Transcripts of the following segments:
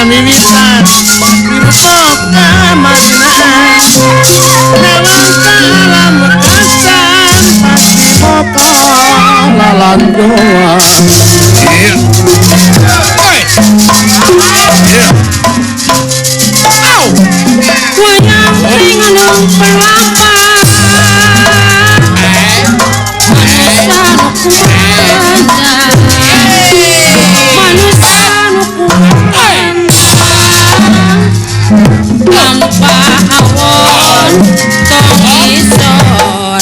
wiwitan dirupok kamarinaan dewasa alam bekasan pasti mokong lalandoan wayang ringan pelapa tanpa awon tong isor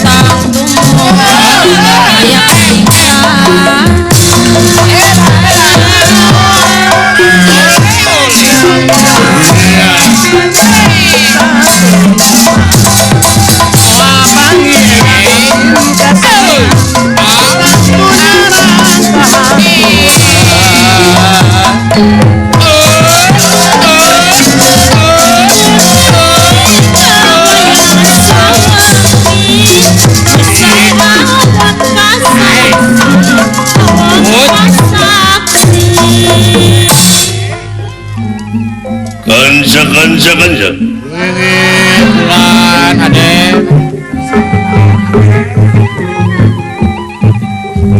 tang tumbuh kayak Kanca bulan ade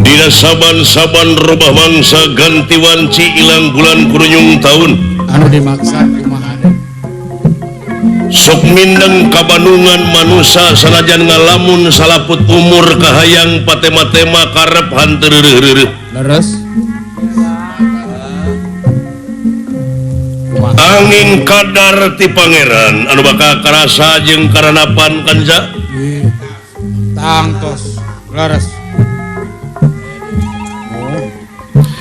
dina saban-saban rubah mangsa ganti wanci ilang bulan kurunyung tahun anu dimaksud kumaha sok mindeng kabanungan manusia sanajan ngalamun salaput umur kahayang patema-tema karep hanteu leres angin kadar ti pangeran anu bakal karasa jeung karanapan kanca tangtos leres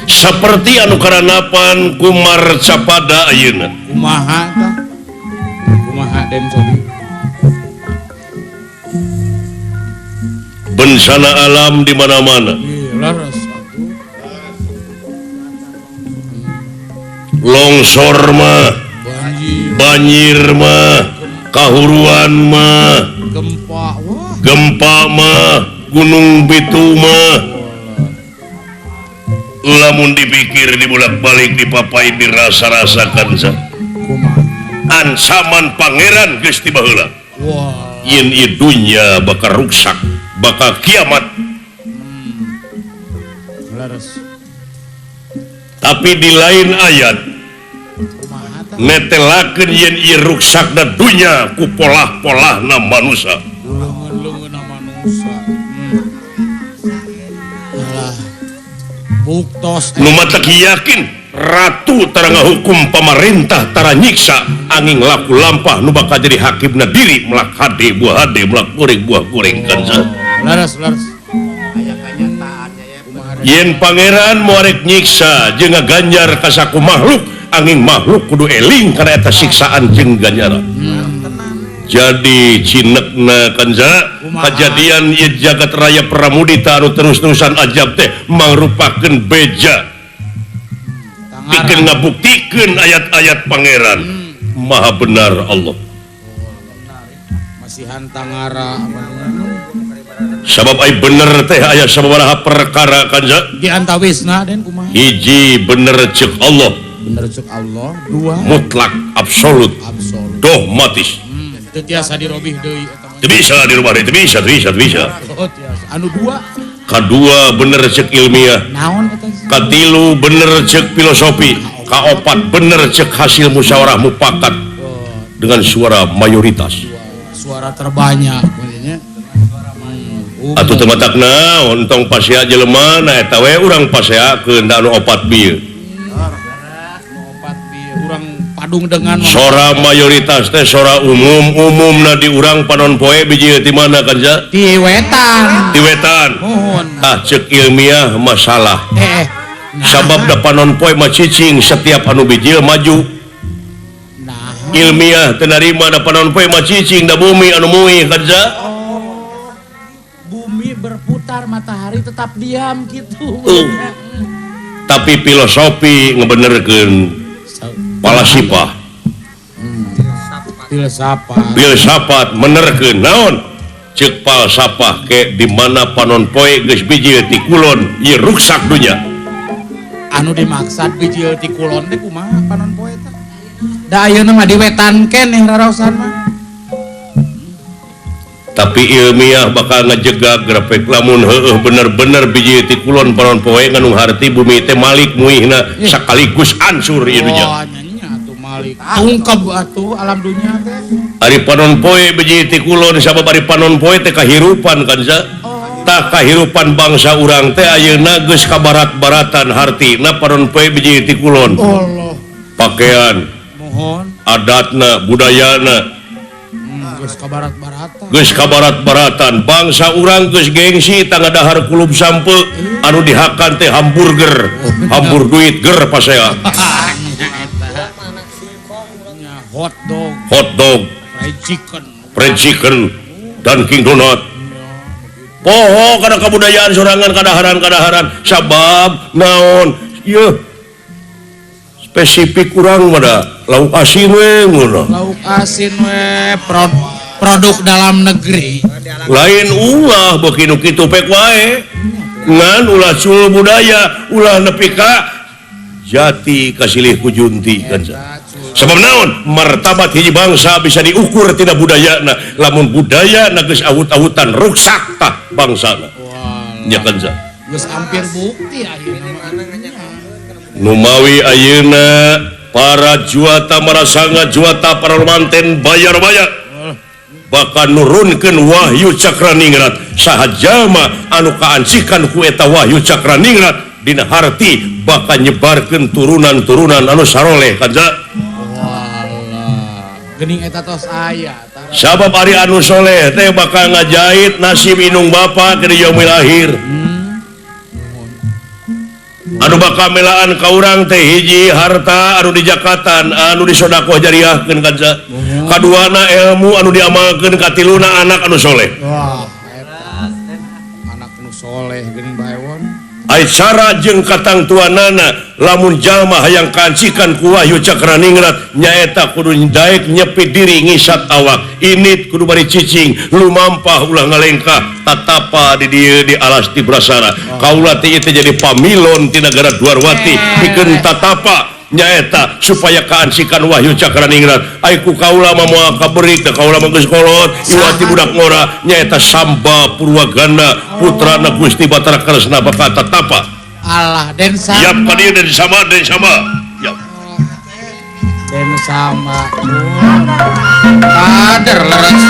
seperti anu karanapan kumar capada ayeuna kumaha tah kumaha den sobi bencana alam di mana-mana leres longsor mah banjir mah kahuruan mah gempa mah gunung bitu mah lamun dipikir dibulak-balik dipapai dirasa-rasakan sa ancaman pangeran geus ti baheula yen ieu dunya bakal ruksak bakal kiamat tapi di lain ayat netelakeun yen ieu ruksakna dunya ku polah-polahna manusia leungeun-leungeunna manusia buktos nu mata yakin ratu tara ngahukum pamarentah tara nyiksa angin laku lampah nu bakal jadi hakimna diri melak hade buah hade melak goreng buah goreng kansa laras yen pangeran muarek nyiksa jeung ngaganjar ka saku makhluk angin makhluk kudu eling kana eta siksaan jeung ganjaran jadi cinekna kanza kejadian ieu jagat raya Pramudita anu terus-terusan ajab teh mangrupakeun beja pikeun ngabuktikeun ayat-ayat pangeran maha benar Allah masihan tangara sabab ai bener teh aya sababaraha perkara kanza di antawisna den kumaha hiji bener ceuk Allah bener ceuk Allah dua mutlak absolut dogmatis teu tiasa dirobih deui eta mah teu bisa dirubah teu bisa oh tiasa anu dua kadua bener ceuk ilmiah naon eta katilu bener ceuk filosofi kaopat bener ceuk hasil musyawarah mufakat dengan suara mayoritas suara terbanyak maksudnya atuh teu matakna ontong pasea jelema na eta we urang paseakeun da anu opat bieu opat bieu urang padung dengan sora mayoritas teh sora umumna di urang panon poe biji ti mana kanza di wetan mohon ceuk ilmiah masalah sabab da panon poe mah cicing setiap anu bijil maju ilmiah teu narima da panon poe mah cicing da bumi anu muih kanza bumi berputar matahari tetap diam gitu tapi filosofi ngebenerkeun palasipah filsafat menerkeun naon ceuk falsafah ke di mana panon poe geus biji ti kulon ieu ruksak dunya anu dimaksud biji ti kulon teh kumaha panon poe teh da ayeuna mah diwetan keneh raraosan mah tapi ilmiah bakal ngejegag grafik lamun heueuh bener-bener biji ti kulon panon poe nganu harti bumi teh malik muihna sakaligus hancur ieu nya nya atuh malik tungkep atuh alam dunia teh ari panon poe biji ti kulon sabab ari panon poe teh kahirupan kan sa tak kahirupan bangsa urang teh ayeuna geus kabarat-baratan hartina panon poe biji ti kulon Allah pakaian mohon adatna budayana geus kabarat-baratan geus kabarat-baratan bangsa urang geus gengsi tangga dahar kulub sampe anu dihakan teh hamburger hambur duit ger pasea hot dog fried chicken Dunkin Donut poho kana kabudayaan sorangan kadaharan sabab naon ieu spesifik kurang pada lauk asin we ngono lauk asin we produk dalam negeri lain ulah beuki nu kitu pek wae ngan ulah sul budaya ulah nepi ka jati kasilih ku junti kan sabab naon martabat hiji bangsa bisa diukur tina budayana lamun budayana geus awut-awutan ruksak tah bangsana nya kan sa geus hampir bukti akhirna numawi ayeuna para juata marasanga juata para manten bayar-bayar bakal nurunkeun wahyu cakraningrat saha jalma anu kaancikan ku eta wahyu cakraningrat dina harti bakal nyebarkeun turunan-turunan anu saroleh kan sa geuning eta tos aya sabab ari anu soleh teh bakal ngajait nasib inung bapa ke yaumil akhir anu bakal melaan ka urang teh hiji harta anu dijakatan anu disodakoh jariahkeun kan sa kaduana ilmu anu diamalkeun katiluna anak anu soleh wah eta anak anu soleh geuning baewon ai cara jeung katang tuanana lamun jalma hayang kancikan ku wahyu cakraningrat nyaeta kudu daek nyepit diri ngisat awak init kudu bari cicing lumampah ulah ngalengkah tatapa di dieu di alas ti brasara kaula teh jadi pamilon ti nagara Dwarwati pikeun tatapa nyaeta supaya kaancikan wahyu cakraningrat ai ku kaula mah moal kabeurik da kaula mah geus kolot iwati budak ngora nyaeta Samba Purwaganda putrana Gusti Batara Kresna Baka tatapa Allah den sama yap ka dieu den sama yap den sama kader leres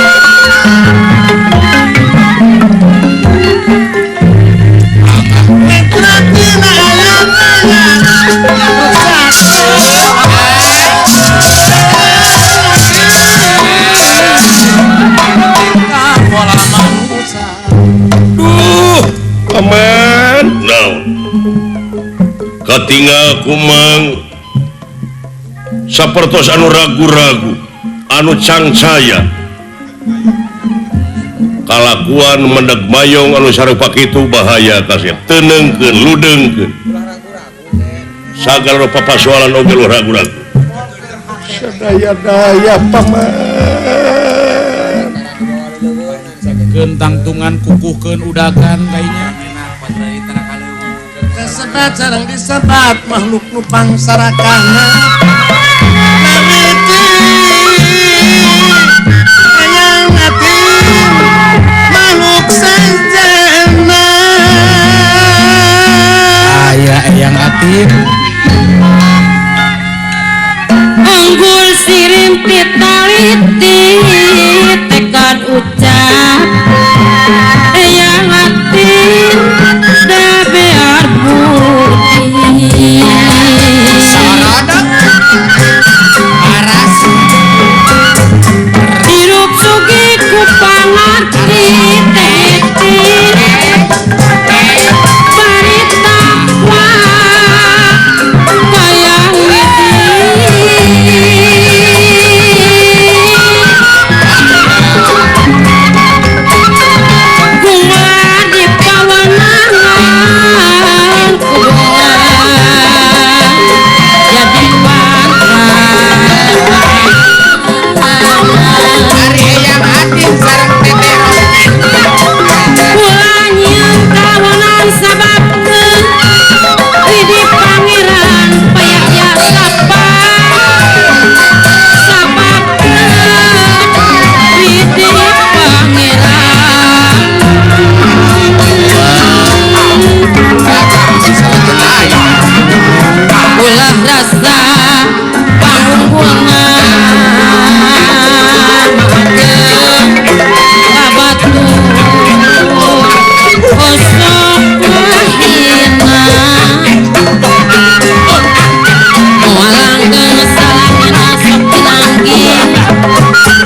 aman naon katinggal kumang sapertos anu ragu-ragu anu cangcaya kalakuan mendeg mayong anu sarupa kitu bahaya kasih tenengkeun ludengkeun sagala papasoalan oge lu ragu-ragu sadaya-daya paman tangtungan kukuhkeun udagan kayaknya kesebat sareng disebat makhluk nu pangsarakana namiti hayang ati makhluk sanjana aya eyang ati unggul sirimpit taliti tekad ucap yang hati dah biar putih sarada paras hirup sugi ku pangarti teti barita wa kayang witi rasa pangunggulna kabatu kosok mahina mualangkeun salahna sok pinanggi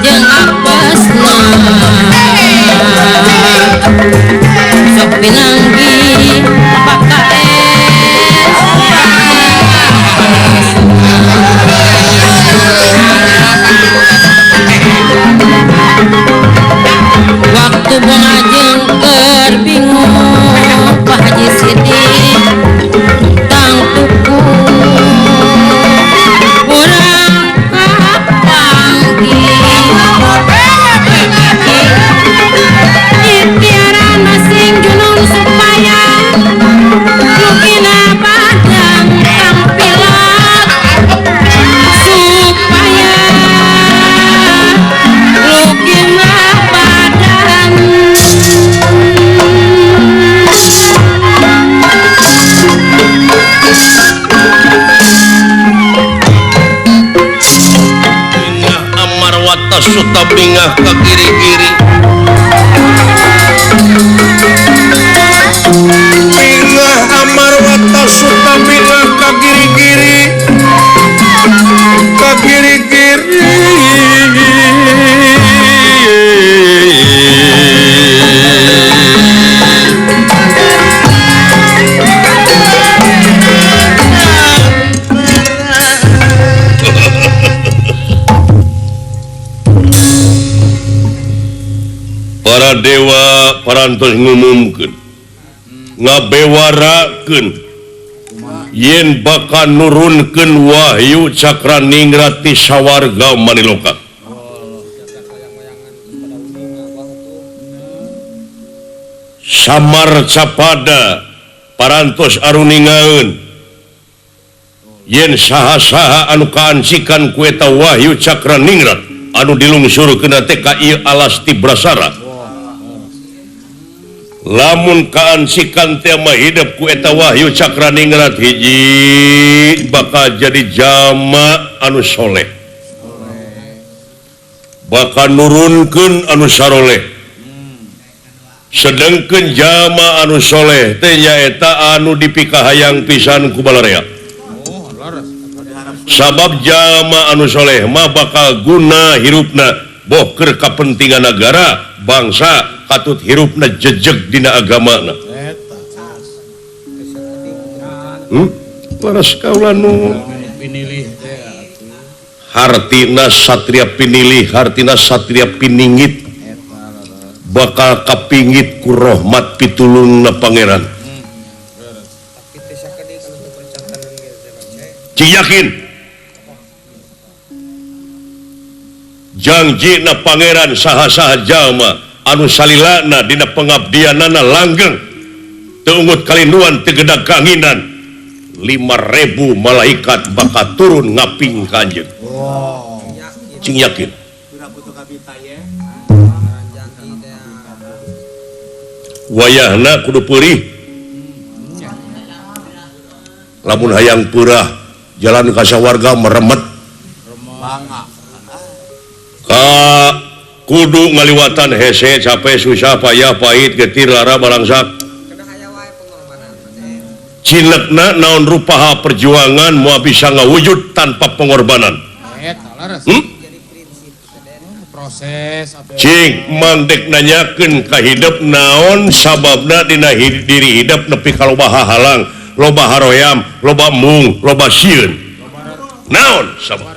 jeung apesna sok pinanggi waktu bongajeng keur bingung Pak Haji Sidik tang tuku urang kapanggih itiaran masing junung supaya lukina badan tampilat supaya lukina badan bingah amarwata suta bingah ka kiri-kiri bingah amarwata suta bingah ka kiri-kiri ka kiri-kiri para dewa parantos ngumumkeun ngabewarakeun yen bakal nurunkeun wahyu cakraningrat ti sawarga Maniloka samar capada parantos aruningaeun yen saha-saha anu kaancikan ku eta wahyu cakraningrat anu dilungsurkeun teh ka ieu alas ti Brasara lamun kaancikan teh mah hidup ku eta wahyu cakraningrat hiji bakal jadi jama anu soleh bakal nurunkeun anu saroleh sedengkeun jama anu soleh teh nyaeta anu dipikahayang pisan ku balarea sabab jama anu soleh mah bakal guna hirupna boh keur kapentingan negara bangsa katut hirupna jejeg dina agamana paras kaula nu hartina satria pinilih hartina satria piningit bakal kapingit ku rahmat pitulungna pangeran cing yakin jangjina pangeran saha-saha jalma anu salilana dina pengabdianana langgeng teungut kalinduan tegedak kanginan 5.000 malaikat bakal turun ngaping kanjeng cing yakin wayahna kudu peurih lamun hayang peurah jalan ka sawarga meremet kudu ngaliwatan hese capek susah payah pahit getir lara balangsak cinekna naon rupaha perjuangan moal bisa ngawujud tanpa pengorbanan cing mandek nanyakeun ka hidup naon sababna dina diri hidup nepi ka loba halang loba haroyam loba mung loba sieun naon sabab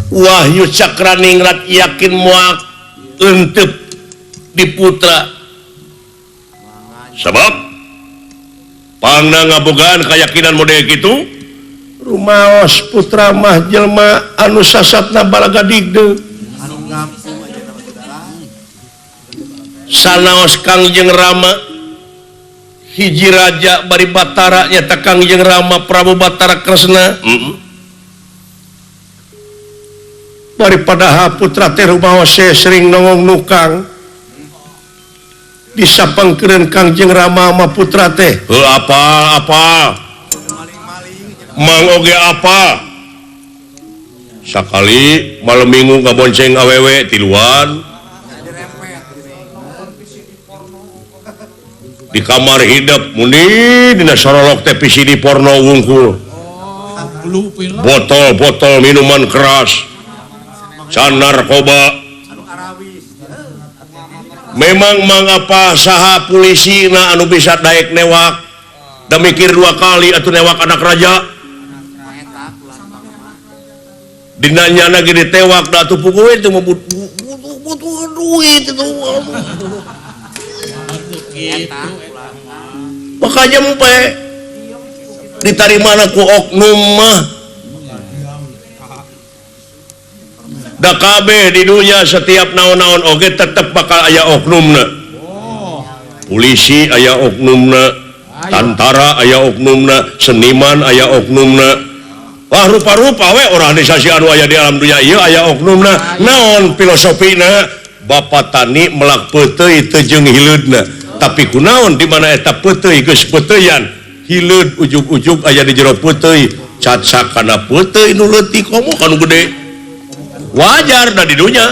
wahyu cakraningrat yakin moal eunteup di putra sabab pangna ngabogaan kayakinan model kitu rumaos putra mah jelma anu sasatna balaga digdeug sanaos Kangjeng Rama hiji raja bari Batara nyata Kangjeng Rama Prabu Batara Kresna daripada putra teh rumaos sering nongong nukang disapangkeun Kangjeng Rama sama putra teh apa mang oge apa sakali malam minggu ngabonceng awewe tiluan di kamar hidup muni dina sorolok teh PCD porno wungkul botol minuman keras can narkoba memang mangapa saha polisi na anu bisa daek newak da mikir 2 kali atuh newak anak raja dinanya lagi ditewak da atuh pukul itu butuh duit itu makanya empe ditarimana ku oknum mah da kabeh di dunia setiap naon-naon oge tetep bakal aya oknumna polisi aya oknumna tentara aya oknumna seniman aya oknumna wah rupa-rupa we organisasi anu aya di alam dunia ieu aya oknumna naon filosofina bapa tani melak peuteuy teu jeung hileudna tapi kunaon di mana eta peuteuy geus peuteuyan hileud ujug-ujug aya di jero peuteuy cacak kana peuteuy nu leutik komo kanu gede wajar dah di dunia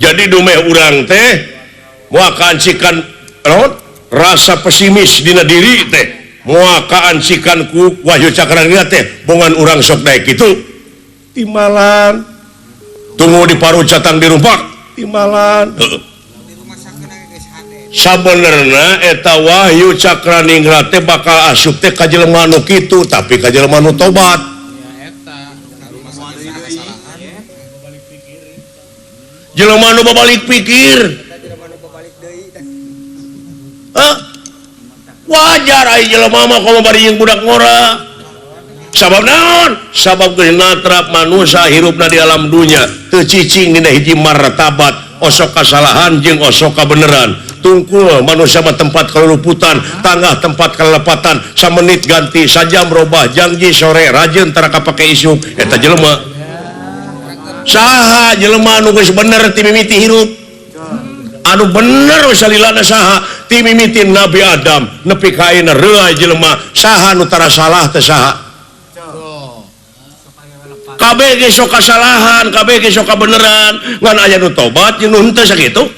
jadi dumeh urang teh moal kaancikan rasa pesimis dina diri teh moal kaancikan ku Wahyu Cakraningrat teh bongan urang sok daek kitu timalan tunggu di paru catang dirumpak timalan sabenerna eta Wahyu Cakraningrat teh bakal asup teh ka jelema nu kitu tapi ka jelema nu tobat jelema nu babalik pikir wajar ai jelema mah komo bari jeung budak ngora sabab naon sabab geus natrap manusia hirupna di alam dunya teu cicing dina hiji martabat osok kasalahan jeung osok kabeneran tungkul manusia mah tempat keluluputan tangah tempat kelepatan samenit ganti sajam robah janji sore rajin tara kapake isuk eta jelema saha jelema anu geus bener ti mimiti hirup anu bener salilana saha ti mimiti Nabi Adam nepi ka ayeuna reuay jelema saha nu tara salah teh saha kabeh ge sok kasalahan kabeh ge sok kabeneran ngan aya nu tobat jeung nu henteu sakitu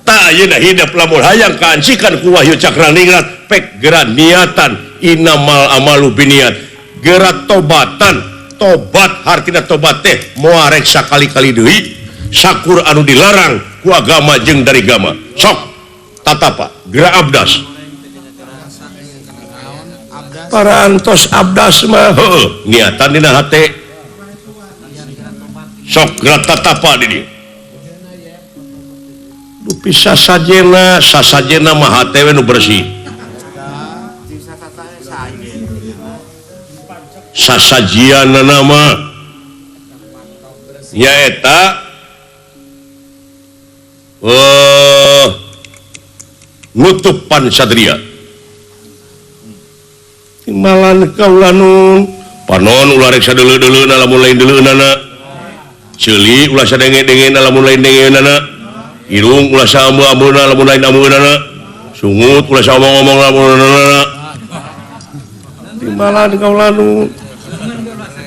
ta ayeuna hidup lamun hayang kaancikan ku Wahyu Cakraningrat pek geura niatan innamal amalu biniat geura tobatan tobat hartina tobat teh moal rek sakali-kali deui sakur anu dilarang ku agama jeung dari agama sok tatapa geura abdas para antos abdas mah heueuh niatan dina hate sok geura tatapa di dieu bisa sasajena mah hate we nu bersih sasajianna mah nyaeta nutupan satria timalan kaula nun panon ulah rek sadeuleu-deuleuna lamun lain deuleunana ceuli ulah sadenge-dengena lamun lain dengeunana irung ulah saambu-ambuna lamun lain ambeunana sungut ulah saomong-omong lamun nana timalan kaula nu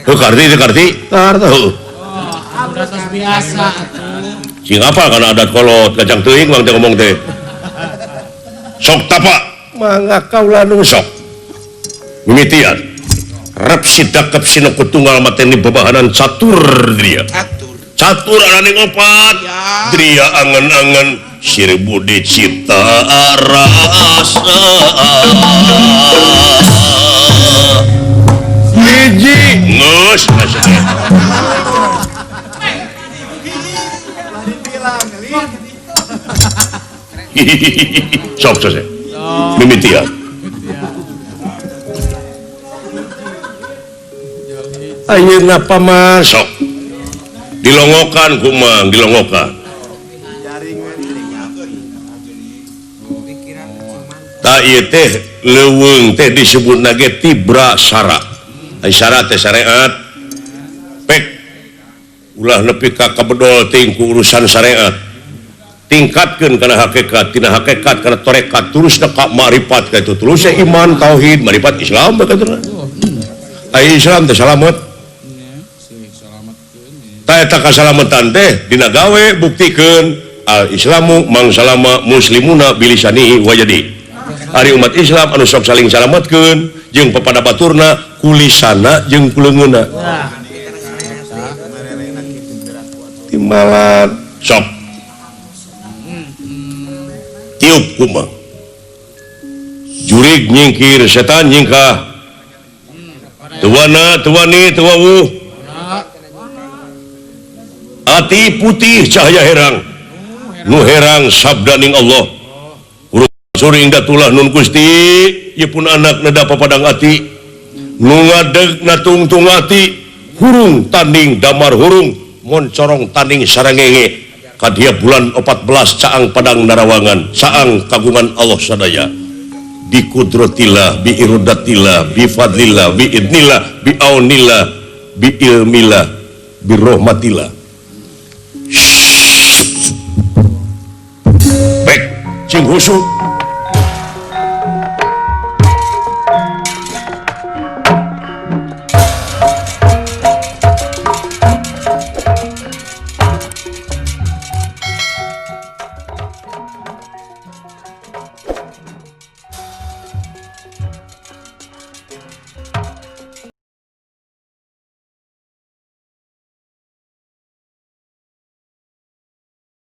teu karti tar teu biasa sing apa kana adat kolot kacang teuing mang teh ngomong teh sok tapa mangga kaula nu sok mimitian rep sidakep sineku tunggal mateni bebahanan catur dia catur ananing opat dria angen-angen sir budi cipta rasa hiji ngeus sok sose mimitian ayeuna pamasok dilongokan kumang dilongokan ta ieu teh leuweung teh disebutna ge tibra syara ai syara teh syariat pek ulah nepi ka kabedol ting ku urusan syariat tingkatkeun kana hakikat tina hakikat kana tarekat terus ka ma'rifat ka itu terus iman tauhid ma'rifat Islam bakatuna ai Islam teh salamet ta eta kasalamatan teh dina gawe buktikeun al islamu mang salama muslimuna bilisanihi wa yadihi ari umat Islam anu sok saling salametkeun jeung pepada baturna kulisana jeung kuleungeunna timbalan sok tiup kumaha jurig nyingkir setan nyingkah tuwana tuwani tuwawu ati putih cahaya herang nu herang sabda ning Allah suring datulah nun Gusti ieu pun anak neda papadang ati nu ngadeg na tungtung ati hurung tanding damar hurung mon corong tanding sarangenge kadia bulan 14 caang padang narawangan saang kagungan Allah sadaya bi kudratillah bi iradatillah bi fadlillah bi idnillah bi aunillah bi ilmillah bi rahmatillah baik cing husu